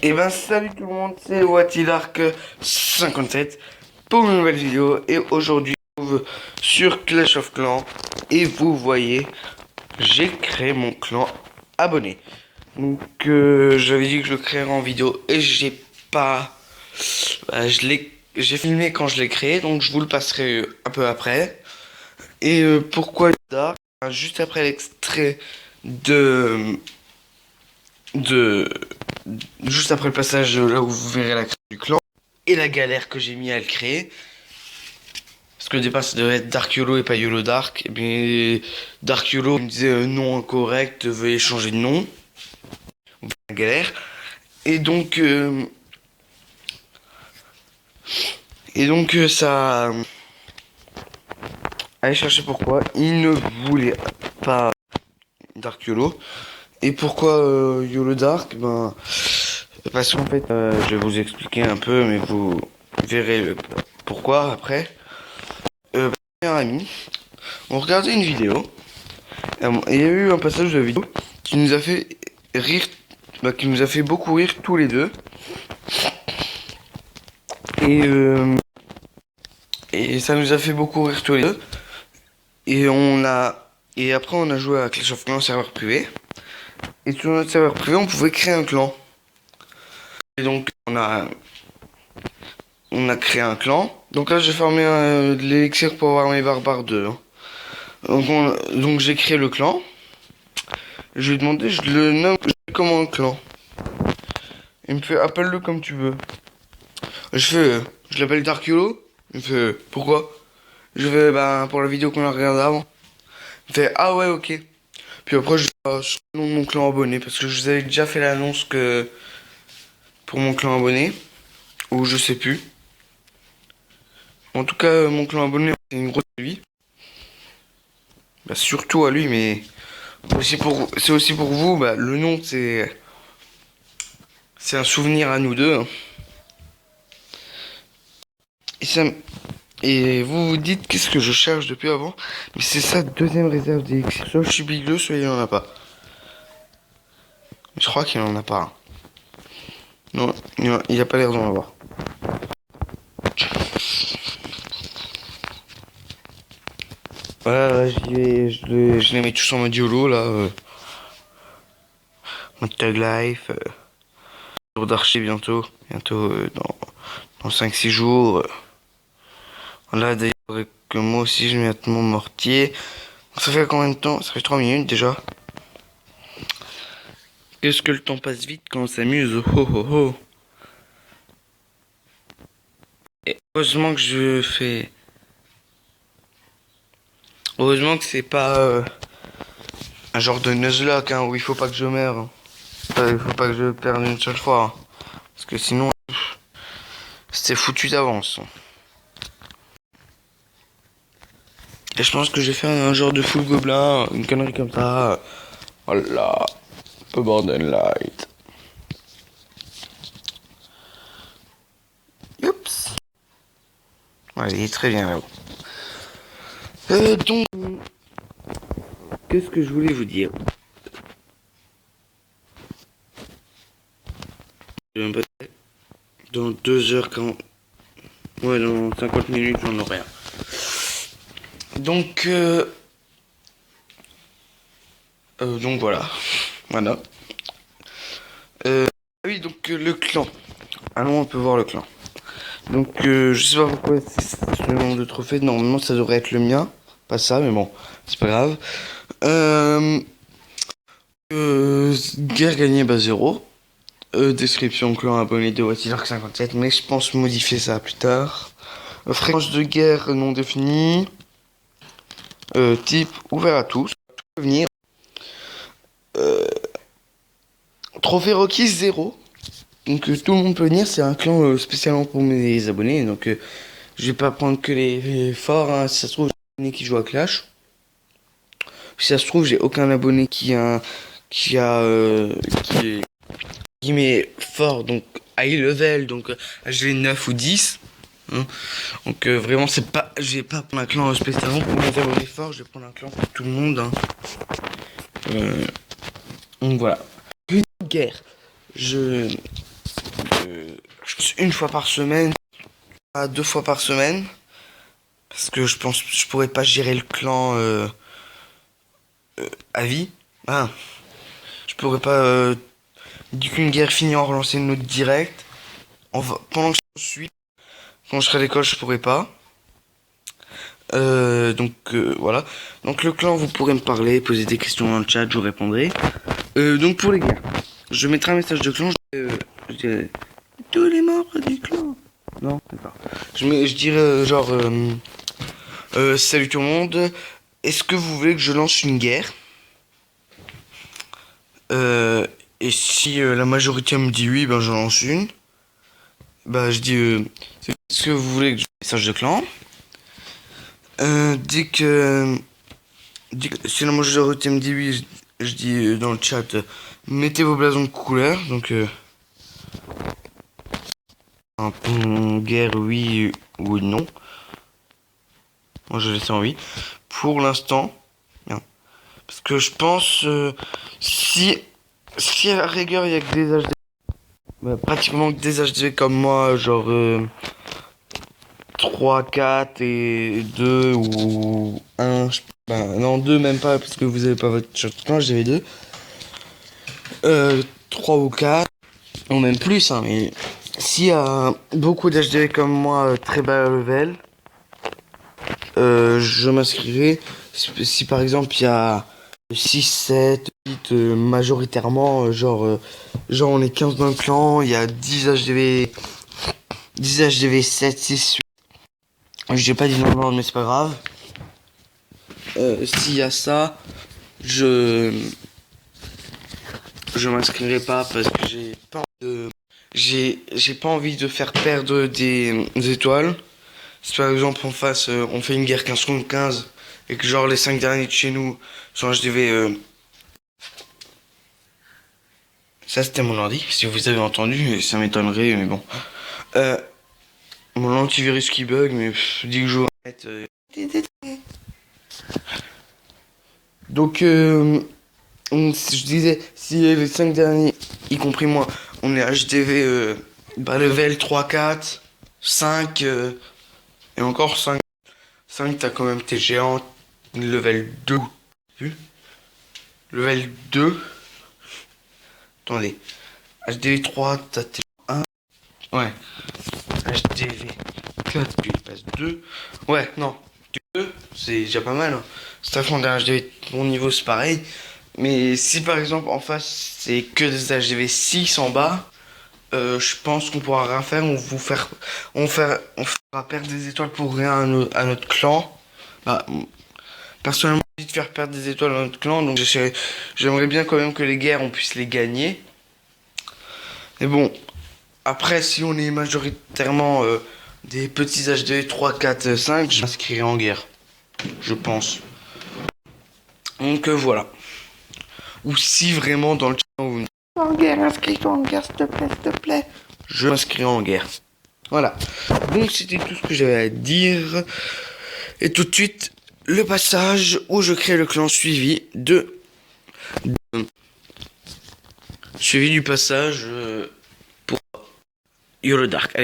Et ben salut tout le monde, c'est Watilark57 pour une nouvelle vidéo. Et aujourd'hui on se retrouve sur Clash of Clans. Et vous voyez, j'ai créé mon clan abonné. Donc j'avais dit que je le créerais en vidéo et j'ai pas... j'ai filmé quand je l'ai créé, donc je vous le passerai un peu après. Et pourquoi Dark? Juste après l'extrait de... de juste après le passage là où vous verrez la création du clan et la galère que j'ai mis à le créer, parce que au départ ça devait être Dark YOLO et pas YOLO Dark, et bien Dark YOLO me disait non incorrect, veuillez changer de nom. La galère. Et donc ça, allez chercher pourquoi il ne voulait pas Dark YOLO. Et pourquoi YOLO Dark? Ben parce qu'en fait je vais vous expliquer un peu, mais vous verrez pourquoi après. Meilleur ami, on regardait une vidéo, et il y a eu un passage de la vidéo qui nous a fait rire, qui nous a fait beaucoup rire tous les deux. Et, et ça nous a fait beaucoup rire tous les deux. Et après on a joué à Clash of Clans serveur privé. Et sur notre serveur privé, on pouvait créer un clan. Et donc on a créé un clan. Donc là j'ai farmé de l'élixir pour avoir mes barbares 2. Hein. Donc j'ai créé le clan. Je lui ai demandé, je le nomme comment un clan. Il me fait appelle-le comme tu veux. Je l'appelle Dark YOLO. Il me fait pourquoi? Je vais pour la vidéo qu'on a regardée avant. Il me fait ah ouais ok. Puis après je le nom de mon clan abonné parce que je vous avais déjà fait l'annonce que pour mon clan abonné ou je sais plus. En tout cas mon clan abonné c'est une grosse vie. Surtout à lui mais c'est aussi pour vous. Le nom c'est un souvenir à nous deux. Hein. Et vous vous dites qu'est-ce que je cherche depuis avant? Mais c'est ça, deuxième réserve d'élixir. Soit je suis bigleux, soit il en a pas. Je crois qu'il en a pas. Non, il a pas l'air d'en avoir. Voilà, j'y vais, je les mets tous en mode YOLO là. Mode Tag Life. Jour d'archer bientôt. Bientôt dans 5-6 jours. Là d'ailleurs que moi aussi je mette mon mortier. Ça fait combien de temps? Ça fait 3 minutes déjà. Qu'est-ce que le temps passe vite quand on s'amuse? Oh oh oh. Et heureusement que je fais. Heureusement que c'est pas un genre de Nuzlocke où il faut pas que je meure. Hein. Il faut pas que je perde une seule fois. Hein. Parce que sinon, c'était foutu d'avance. Et je pense que j'ai fait un genre de full gobelin, une connerie comme ça. Voilà. Un peu bordel light. Oups. Ouais, il est très bien là-haut. Donc, qu'est-ce que je voulais vous dire? Dans 2h40. Ouais, dans 50 minutes, j'en aurai un. Donc voilà. Voilà. Oui, donc le clan. Allons, on peut voir le clan. Donc je sais pas pourquoi c'est le nombre de trophées. Normalement, ça devrait être le mien. Pas ça, mais bon, c'est pas grave. Guerre gagnée, 0. Description clan abonné de Watilark57, mais je pense modifier ça plus tard. Fréquence de guerre non définie. Type ouvert à tous. Tout peut venir. Trophée requis 0. Donc tout le monde peut venir. C'est un clan spécialement pour mes abonnés. Donc je vais pas prendre que les forts. Hein. Si ça se trouve, j'ai un abonné qui joue à Clash. Si ça se trouve, j'ai aucun abonné qui met fort, donc high level, donc j'ai 9 ou 10. Hein. Donc vraiment c'est pas. Je vais pas prendre un clan spécialement pour mes abonnés forts, je vais prendre un clan pour tout le monde. Hein. Donc voilà. Guerre. une fois par semaine à 2 fois par semaine. Parce que je pense que je pourrais pas gérer le clan à vie. Ah, je pourrais pas, dès qu'une guerre finit, en relancer une autre direct. Pendant que je suis, quand je serai à l'école, je pourrais pas. Voilà. Donc le clan, vous pourrez me parler, poser des questions dans le chat, je vous répondrai. Donc pour les guerres, je mettrai un message de clan. Je dirais tous les membres du clan. Non, d'accord. Je dirais salut tout le monde. Est-ce que vous voulez que je lance une guerre? Euh, et si la majorité me dit oui, ben je lance une. Bah je dis est-ce que vous voulez que je message de clan? Dès que si la majorité me dit oui, je dis dans le chat mettez vos blasons de couleur. Donc guerre oui ou non. Moi je laisse en oui. Pour l'instant, bien. Parce que je pense si à la rigueur il y a que des HD, bah, pratiquement que des HD comme moi, genre 3, 4 et 2 ou un. Bah, non, 2 même pas, parce que vous avez pas votre shot. Non, j'avais 2. 3 ou 4, ou même plus, hein, mais s'il y a beaucoup d'HDV comme moi, très bas level, je m'inscrirai. Si par exemple il y a 6 7 8 majoritairement, genre on est 15 dans le clan, il y a 10 HDV, 10 HDV 7, 6, 8. J'ai pas dit non, mais c'est pas grave. S'il y a ça, je je m'inscrirai pas parce que j'ai pas envie de faire perdre des étoiles. Si par exemple on fait une guerre 15 contre 15 et que genre les 5 derniers de chez nous sont HDV, ça c'était mon ordi, si vous avez entendu, ça m'étonnerait, mais bon. Euh, Mon antivirus qui bug, mais dis que je vais mettre, donc je disais, si les 5 derniers, y compris moi, on est HDV bas level 3, 4, 5, et encore 5. 5, t'as quand même tes géants, level 2. Vu? Level 2. Attendez. HDV 3, t'as tes 1. Ouais. HDV 4, tu y passes 2. Ouais, non. 2, c'est déjà pas mal. Hein. Sachant d'un HDV, mon niveau c'est pareil. Mais si par exemple en face c'est que des HDV 6 en bas, je pense qu'on pourra rien faire. On fera perdre des étoiles pour rien à notre clan. Bah, personnellement, j'ai envie de faire perdre des étoiles à notre clan, donc j'aimerais bien quand même que les guerres on puisse les gagner. Mais bon, après si on est majoritairement des petits HD 3, 4, 5, je m'inscrirai en guerre, je pense. Donc voilà. Ou si vraiment dans le chat vous me dites en guerre, inscris-toi en guerre s'il te plaît, je m'inscrirai en guerre. Voilà. Donc c'était tout ce que j'avais à dire. Et tout de suite, le passage où je crée le clan suivi du passage pour Yolo Dark.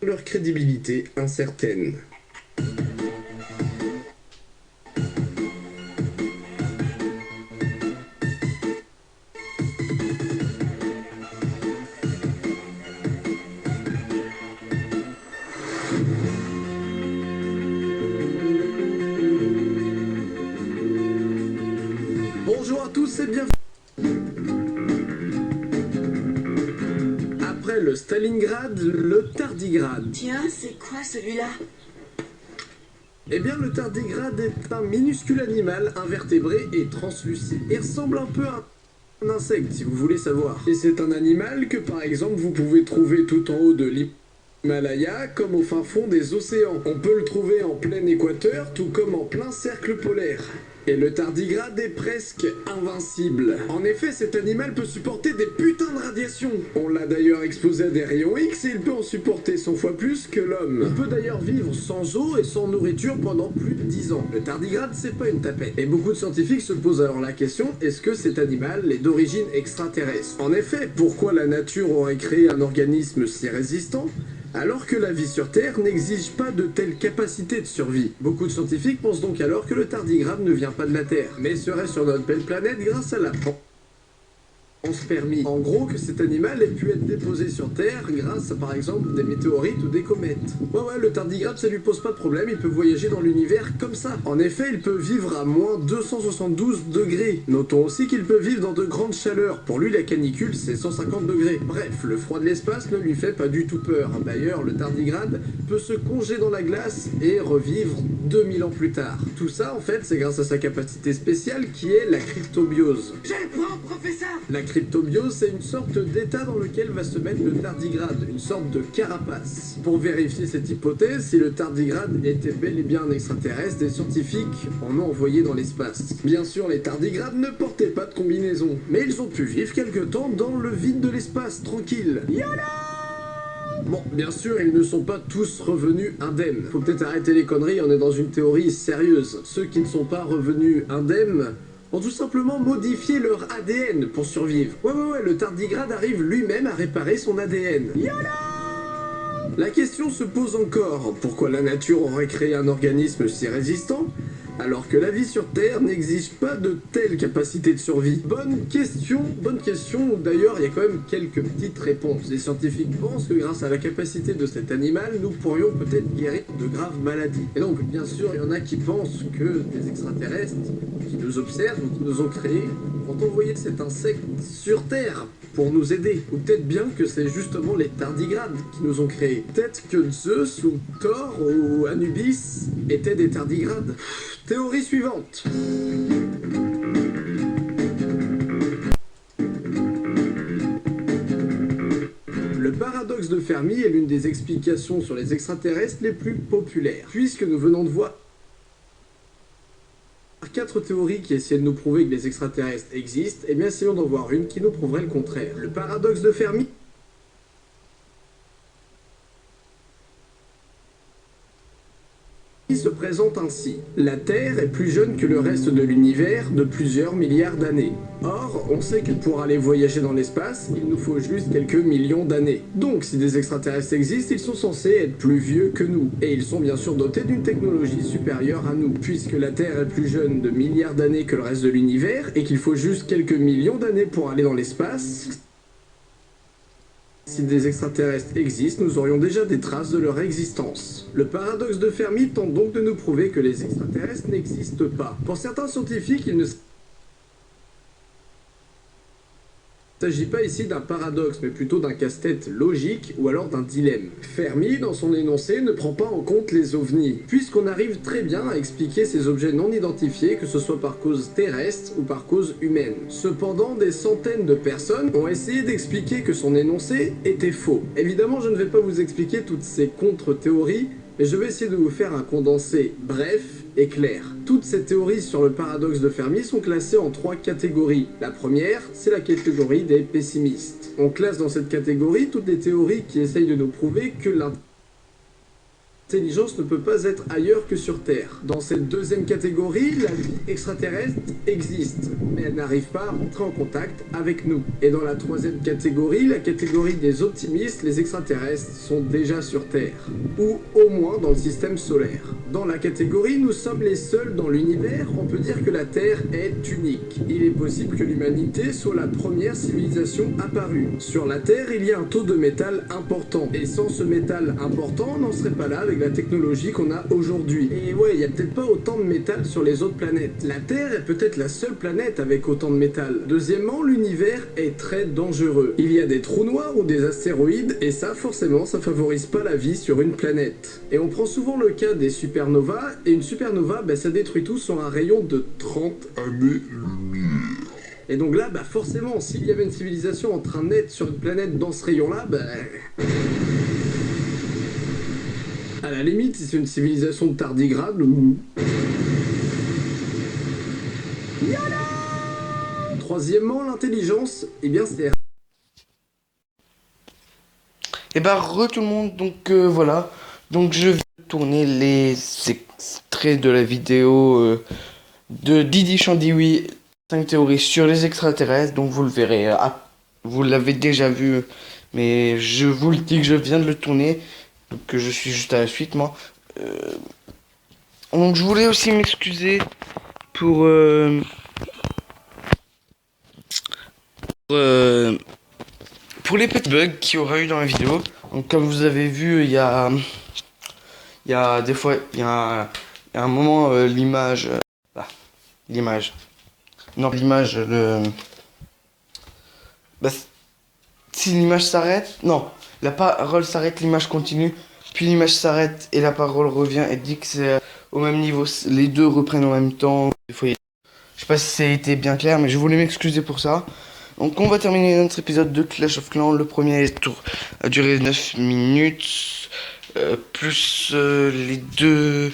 leur crédibilité incertaine. Bonjour à tous et bienvenue. Après le Stalingrad, le Tardigrade. Tiens, c'est quoi celui-là? Eh bien, le tardigrade est un minuscule animal invertébré et translucide. Il ressemble un peu à un insecte, si vous voulez savoir. Et c'est un animal que, par exemple, vous pouvez trouver tout en haut de l'Himalaya, comme au fin fond des océans. On peut le trouver en plein équateur, tout comme en plein cercle polaire. Et le tardigrade est presque invincible. En effet, cet animal peut supporter des putains de radiations. On l'a d'ailleurs exposé à des rayons X et il peut en supporter 100 fois plus que l'homme. Il peut d'ailleurs vivre sans eau et sans nourriture pendant plus de 10 ans. Le tardigrade, c'est pas une tapette. Et beaucoup de scientifiques se posent alors la question, est-ce que cet animal est d'origine extraterrestre? En effet, pourquoi la nature aurait créé un organisme si résistant alors que la vie sur Terre n'exige pas de telles capacités de survie? Beaucoup de scientifiques pensent donc alors que le tardigrade ne vient pas de la Terre, mais serait sur notre belle planète grâce à la permis. En gros, que cet animal ait pu être déposé sur Terre grâce à par exemple des météorites ou des comètes. Ouais, le tardigrade ça lui pose pas de problème, il peut voyager dans l'univers comme ça. En effet, il peut vivre à moins 272 degrés. Notons aussi qu'il peut vivre dans de grandes chaleurs. Pour lui, la canicule c'est 150 degrés. Bref, le froid de l'espace ne lui fait pas du tout peur. D'ailleurs, le tardigrade peut se congeler dans la glace et revivre 2000 ans plus tard. Tout ça, en fait, c'est grâce à sa capacité spéciale qui est la cryptobiose. J'ai le plan, professeur! La cryptobiose, c'est une sorte d'état dans lequel va se mettre le tardigrade, une sorte de carapace. Pour vérifier cette hypothèse, si le tardigrade était bel et bien un extraterrestre, des scientifiques en ont envoyé dans l'espace. Bien sûr, les tardigrades ne portaient pas de combinaison, mais ils ont pu vivre quelque temps dans le vide de l'espace, tranquille. Bon, bien sûr, ils ne sont pas tous revenus indemnes. Faut peut-être arrêter les conneries, on est dans une théorie sérieuse. Ceux qui ne sont pas revenus indemnes ont tout simplement modifié leur ADN pour survivre. Ouais, le tardigrade arrive lui-même à réparer son ADN. La question se pose encore, pourquoi la nature aurait créé un organisme si résistant alors que la vie sur Terre n'exige pas de telles capacités de survie? Bonne question. D'ailleurs, il y a quand même quelques petites réponses. Les scientifiques pensent que grâce à la capacité de cet animal, nous pourrions peut-être guérir de graves maladies. Et donc, bien sûr, il y en a qui pensent que des extraterrestres qui nous observent ou qui nous ont créés vont envoyer cet insecte sur Terre pour nous aider. Ou peut-être bien que c'est justement les tardigrades qui nous ont créés. Peut-être que Zeus ou Thor ou Anubis étaient des tardigrades. Théorie suivante. Le paradoxe de Fermi est l'une des explications sur les extraterrestres les plus populaires. Puisque nous venons de voir 4 théories qui essaient de nous prouver que les extraterrestres existent, et bien essayons d'en voir une qui nous prouverait le contraire. Le paradoxe de Fermi se présente ainsi. La Terre est plus jeune que le reste de l'univers de plusieurs milliards d'années. Or, on sait que pour aller voyager dans l'espace, il nous faut juste quelques millions d'années. Donc, si des extraterrestres existent, ils sont censés être plus vieux que nous. Et ils sont bien sûr dotés d'une technologie supérieure à nous. Puisque la Terre est plus jeune de milliards d'années que le reste de l'univers, et qu'il faut juste quelques millions d'années pour aller dans l'espace, si des extraterrestres existent, nous aurions déjà des traces de leur existence. Le paradoxe de Fermi tente donc de nous prouver que les extraterrestres n'existent pas. Pour certains scientifiques, il ne s'agit pas ici d'un paradoxe, mais plutôt d'un casse-tête logique ou alors d'un dilemme. Fermi, dans son énoncé, ne prend pas en compte les ovnis, puisqu'on arrive très bien à expliquer ces objets non identifiés, que ce soit par cause terrestre ou par cause humaine. Cependant, des centaines de personnes ont essayé d'expliquer que son énoncé était faux. Évidemment, je ne vais pas vous expliquer toutes ces contre-théories, mais je vais essayer de vous faire un condensé bref et clair. Toutes ces théories sur le paradoxe de Fermi sont classées en 3 catégories. La première, c'est la catégorie des pessimistes. On classe dans cette catégorie toutes les théories qui essayent de nous prouver que L'intelligence ne peut pas être ailleurs que sur Terre. Dans cette deuxième catégorie, la vie extraterrestre existe, mais elle n'arrive pas à rentrer en contact avec nous. Et dans la troisième catégorie, la catégorie des optimistes, les extraterrestres sont déjà sur Terre, ou au moins dans le système solaire. Dans la catégorie, nous sommes les seuls dans l'univers, on peut dire que la Terre est unique. Il est possible que l'humanité soit la première civilisation apparue. Sur la Terre, il y a un taux de métal important, et sans ce métal important, on n'en serait pas là avec la technologie qu'on a aujourd'hui. Et ouais, il y a peut-être pas autant de métal sur les autres planètes. La Terre est peut-être la seule planète avec autant de métal. Deuxièmement, l'univers est très dangereux. Il y a des trous noirs ou des astéroïdes, et ça, forcément, ça favorise pas la vie sur une planète. Et on prend souvent le cas des supernovas, et une supernova, ça détruit tout sur un rayon de 30 années-lumière. Et donc là, forcément, s'il y avait une civilisation en train de naître sur une planète dans ce rayon-là, à la limite, si c'est une civilisation de tardigrade ou... Troisièmement, l'intelligence, c'est... Et tout le monde, donc voilà. Donc je vais tourner les extraits de la vidéo de Didi Chandiwi, 5 théories sur les extraterrestres. Donc vous le verrez, vous l'avez déjà vu, mais je vous le dis que je viens de le tourner. Donc je suis juste à la suite moi. Donc je voulais aussi m'excuser pour les petits bugs qu'il y aura eu dans la vidéo. Donc comme vous avez vu, il y a des fois, il y a un moment l'image, si l'image s'arrête, non, la parole s'arrête, l'image continue, puis l'image s'arrête et la parole revient et dit que c'est au même niveau, les deux reprennent en même temps. Des fois, je sais pas si ça a été bien clair, mais je voulais m'excuser pour ça. Donc on va terminer notre épisode de Clash of Clans. Le premier tour a duré 9 minutes, plus les deux,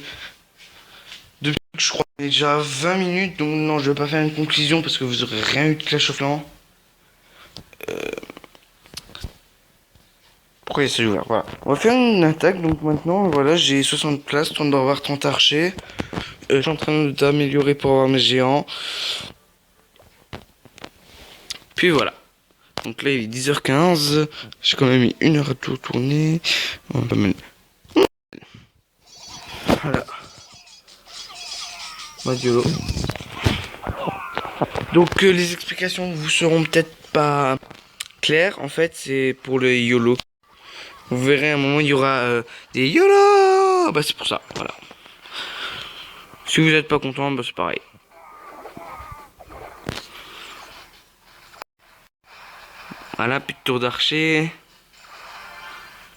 je crois, déjà 20 minutes. Donc non, je vais pas faire une conclusion parce que vous aurez rien eu de Clash of Clans. Pourquoi il y a celui-là? Voilà. On va faire une attaque. Donc maintenant, voilà, j'ai 60 places, temps d'avoir 30 archers. Je suis en train d'améliorer pour avoir mes géants. Puis voilà. Donc là, il est 10h15. J'ai quand même mis 1 heure à tout tourner. Voilà. Madiolo. Donc les explications vous seront peut-être pas claires. En fait, c'est pour le YOLO. Vous verrez à un moment, il y aura des YOLO. C'est pour ça. Voilà. Si vous n'êtes pas content, c'est pareil. Voilà, plus de tour d'archer.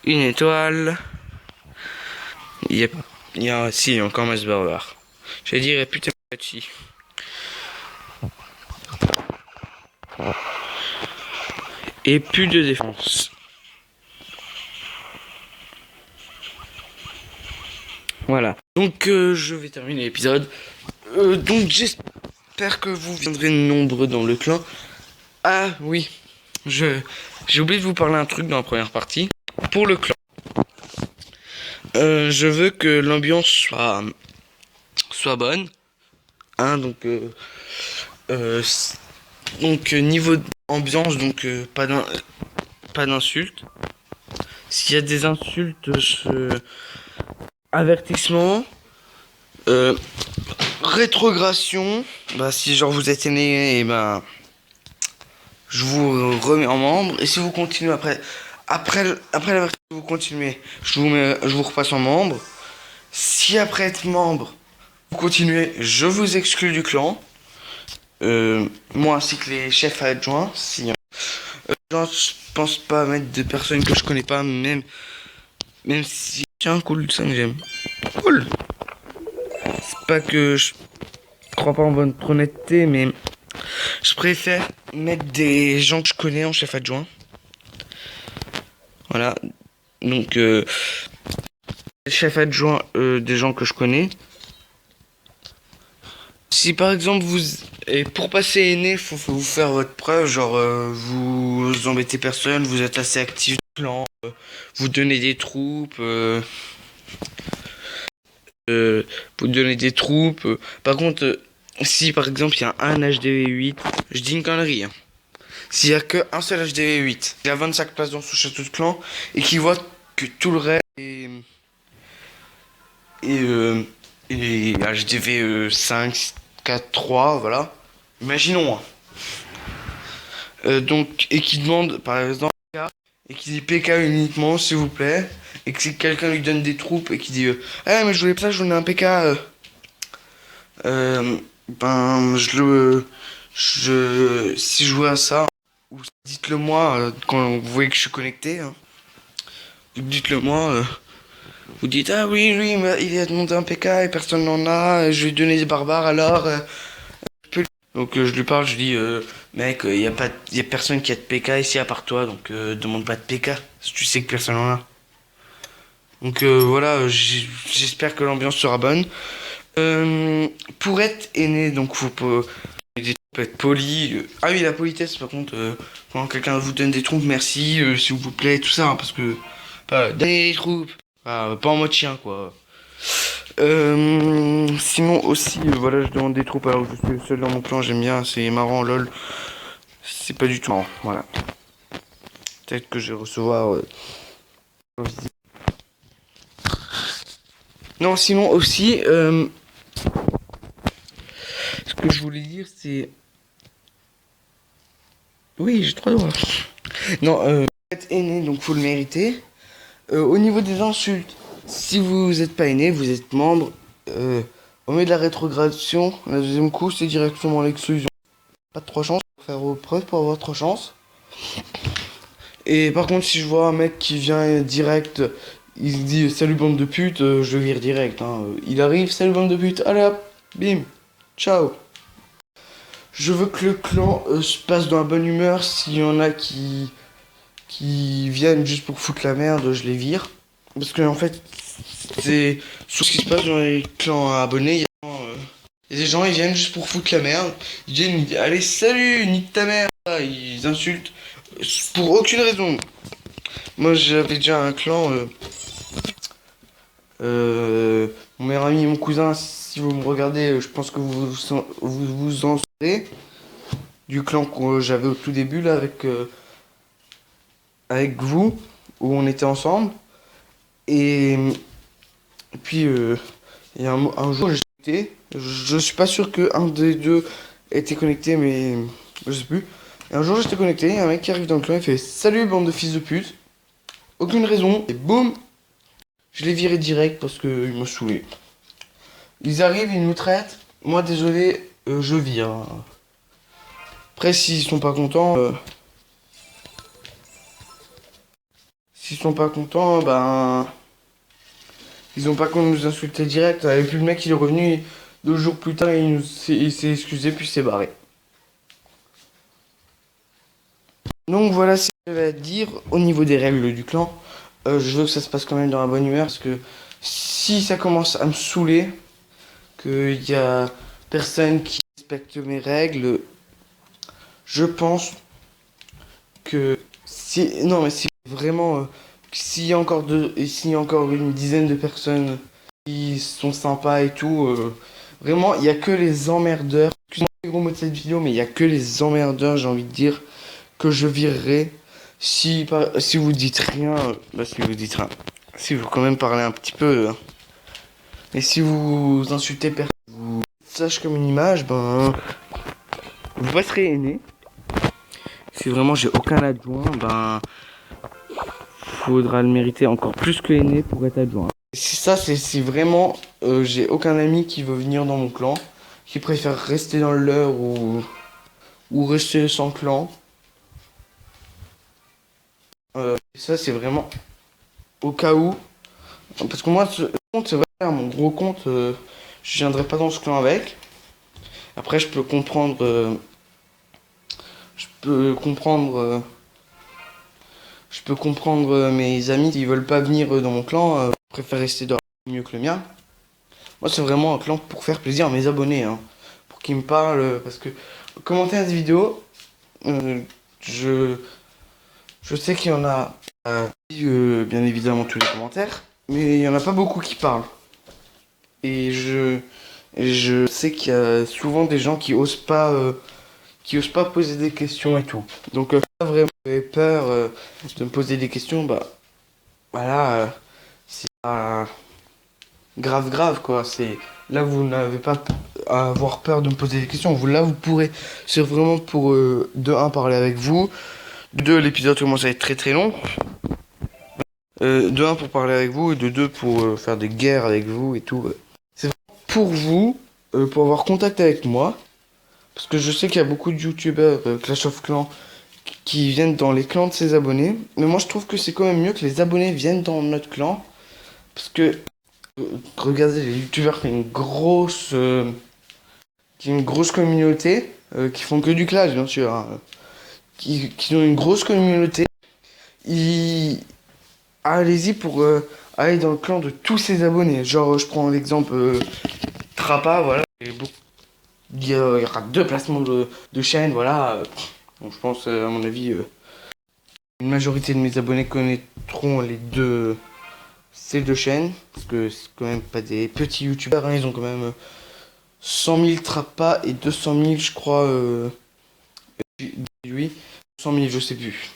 Une étoile. Il y a encore Mass Barbare. J'allais dire, il y a plus de Pachi. Et plus de défense. Voilà. Donc je vais terminer l'épisode. Donc j'espère que vous viendrez nombreux dans le clan. Ah oui. J'ai oublié de vous parler un truc dans la première partie. Pour le clan. Je veux que l'ambiance soit bonne. Hein, donc niveau ambiance, donc pas d'insultes. S'il y a des insultes, avertissement, rétrogradation, si genre vous êtes énervé, je vous remets en membre. Et si vous continuez après l'avertissement, vous continuez, je vous repasse en membre. Si après être membre, vous continuez, je vous exclue du clan. Moi ainsi que les chefs adjoints. Si je pense pas mettre de personnes que je connais pas, même si tiens, cool, 5 j'aime. Cool. C'est pas que je crois pas en votre honnêteté, mais je préfère mettre des gens que je connais en chef adjoint. Voilà. Donc chef adjoint des gens que je connais. Si par exemple pour passer aîné, faut vous faire votre preuve, genre vous embêtez personne, vous êtes assez actif dans le clan, vous donnez des troupes, Vous donnez des troupes. Par contre, si par exemple il y a un HDV8, je dis une connerie. Hein. S'il y a qu'un seul HDV8, il a 25 places dans son château de clan et qu'il voit que tout le reste et HDV 5, 4, 3, voilà. Imaginons. Hein. Donc, et qui demande par exemple et qui dit PK uniquement s'il vous plaît, et que si quelqu'un lui donne des troupes et qui dit ah mais je voulais pas ça, je voulais un PK, ben si je jouais à ça, ou dites-le moi quand vous voyez que je suis connecté, hein. Dites-le moi, vous dites ah oui lui il a demandé un PK et personne n'en a, je lui ai donné des barbares alors donc je lui parle, je dis mec, y a personne qui a de PK ici à part toi, donc demande pas de PK si tu sais que personne en a. Donc voilà, j'espère que l'ambiance sera bonne. Pour être aîné, donc faut être poli. Ah oui, la politesse par contre, quand quelqu'un vous donne des troupes, merci, s'il vous plaît, tout ça, hein, parce que donner des troupes, pas en mode chien quoi. Sinon aussi, voilà, je demande des troupes alors que je suis le seul dans mon clan, j'aime bien, c'est marrant, lol. C'est pas du tout marrant, voilà. Peut-être que je vais recevoir... Non, sinon aussi, ce que je voulais dire, c'est... Oui, j'ai 3 doigts. Non, être aîné, donc faut le mériter. Au niveau des insultes, si vous n'êtes pas aîné, vous êtes membre, on met de la rétrogradation. La deuxième coup, c'est directement l'exclusion. Pas de 3 chances, faut faire vos preuves pour avoir 3 chances. Et par contre, si je vois un mec qui vient direct, il se dit salut bande de putes, je le vire direct. Hein. Il arrive, salut bande de putes, allez hop, bim, ciao. Je veux que le clan se passe dans la bonne humeur. S'il y en a qui viennent juste pour foutre la merde, je les vire. Parce que en fait, c'est sur ce qui se passe dans les clans abonnés. Il y a des gens, ils viennent juste pour foutre la merde. Ils viennent, ils disent allez salut, nique ta mère. Ils insultent pour aucune raison. Moi j'avais déjà un clan. Mon meilleur ami et mon cousin, si vous me regardez, je pense que vous en serez. Du clan que j'avais au tout début là avec vous, où on était ensemble. Et puis il y a un jour j'ai été, je suis pas sûr que un des deux était connecté, mais je sais plus. Et un jour j'étais connecté, il y a un mec qui arrive dans le clan, il fait salut bande de fils de pute. Aucune raison, et boum, je l'ai viré direct parce qu'il me saoulait. Ils arrivent, ils nous traitent, moi désolé, je vire. Après s'ils sont pas contents, ben... Ils ont pas qu'on nous insulter direct. Et puis le mec il est revenu 2 jours plus tard, il s'est excusé puis s'est barré. Donc voilà ce que j'avais à dire au niveau des règles du clan. Je veux que ça se passe quand même dans la bonne humeur parce que si ça commence à me saouler, qu'il y a personne qui respecte mes règles, je pense que si vraiment s'il y a encore une dizaine de personnes qui sont sympas et tout, vraiment il y a que les emmerdeurs. Excusez-moi les gros mots de cette vidéo, mais il y a que les emmerdeurs, j'ai envie de dire, que je virerai si vous dites rien. Si vous dites rien, si vous quand même parlez un petit peu, et si vous insultez personne, vous sachez comme une image, ben vous passerez aîné. Si vraiment j'ai aucun adjoint, ben faudra le mériter encore plus que aîné pour être adjoint. C'est vraiment j'ai aucun ami qui veut venir dans mon clan, qui préfère rester dans le leur ou rester sans clan. Ça c'est vraiment au cas où, parce que moi ce compte c'est vrai, mon gros compte, je viendrai pas dans ce clan avec. Après je peux comprendre mes amis s'ils veulent pas venir dans mon clan, préfèrent rester dans mieux que le mien. Moi c'est vraiment un clan pour faire plaisir à mes abonnés, hein, pour qu'ils me parlent, parce que commenter cette vidéo, je sais qu'il y en a bien évidemment tous les commentaires, mais il y en a pas beaucoup qui parlent. Et je sais qu'il y a souvent des gens qui osent pas poser des questions et tout. Donc, pas vraiment j'avais peur de me poser des questions, bah voilà, c'est pas grave quoi. C'est là vous n'avez pas à avoir peur de me poser des questions. Là vous pourrez, c'est vraiment pour de un parler avec vous, de deux l'épisode commence à être très long. De un pour parler avec vous et de deux pour faire des guerres avec vous et tout. C'est vraiment pour vous, pour avoir contact avec moi. Parce que je sais qu'il y a beaucoup de youtubeurs Clash of Clans qui viennent dans les clans de ses abonnés. Mais moi je trouve que c'est quand même mieux que les abonnés viennent dans notre clan. Parce que regardez les youtubeurs qui ont une grosse communauté, qui font que du clash bien sûr, hein, qui ont une grosse communauté. Ils... Allez-y pour aller dans le clan de tous ses abonnés. Genre je prends l'exemple Trappa, voilà. Il y aura deux placements de chaîne, voilà. Donc, je pense, à mon avis, une majorité de mes abonnés connaîtront ces deux chaînes. Parce que c'est quand même pas des petits youtubeurs, hein, ils ont quand même 100 000 Trappa et 200 000, je crois, lui. 100 000, je sais plus.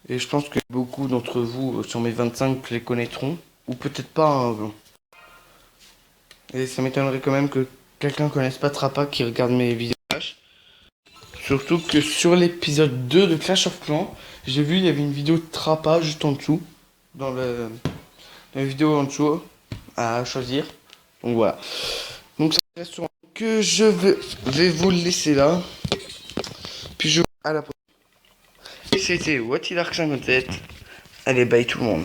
Et je pense que beaucoup d'entre vous, sur mes 25, les connaîtront. Ou peut-être pas, hein, bon. Et ça m'étonnerait quand même que quelqu'un connaisse pas Trappa qui regarde mes vidéos. Surtout que sur l'épisode 2 de Clash of Clans, j'ai vu il y avait une vidéo de Trappa juste en dessous. Dans la vidéo en dessous à choisir. Donc voilà. Donc ça reste sur que je vais vous le laisser là. Puis je à la prochaine. Et c'était What il Arc 57. Allez, bye tout le monde.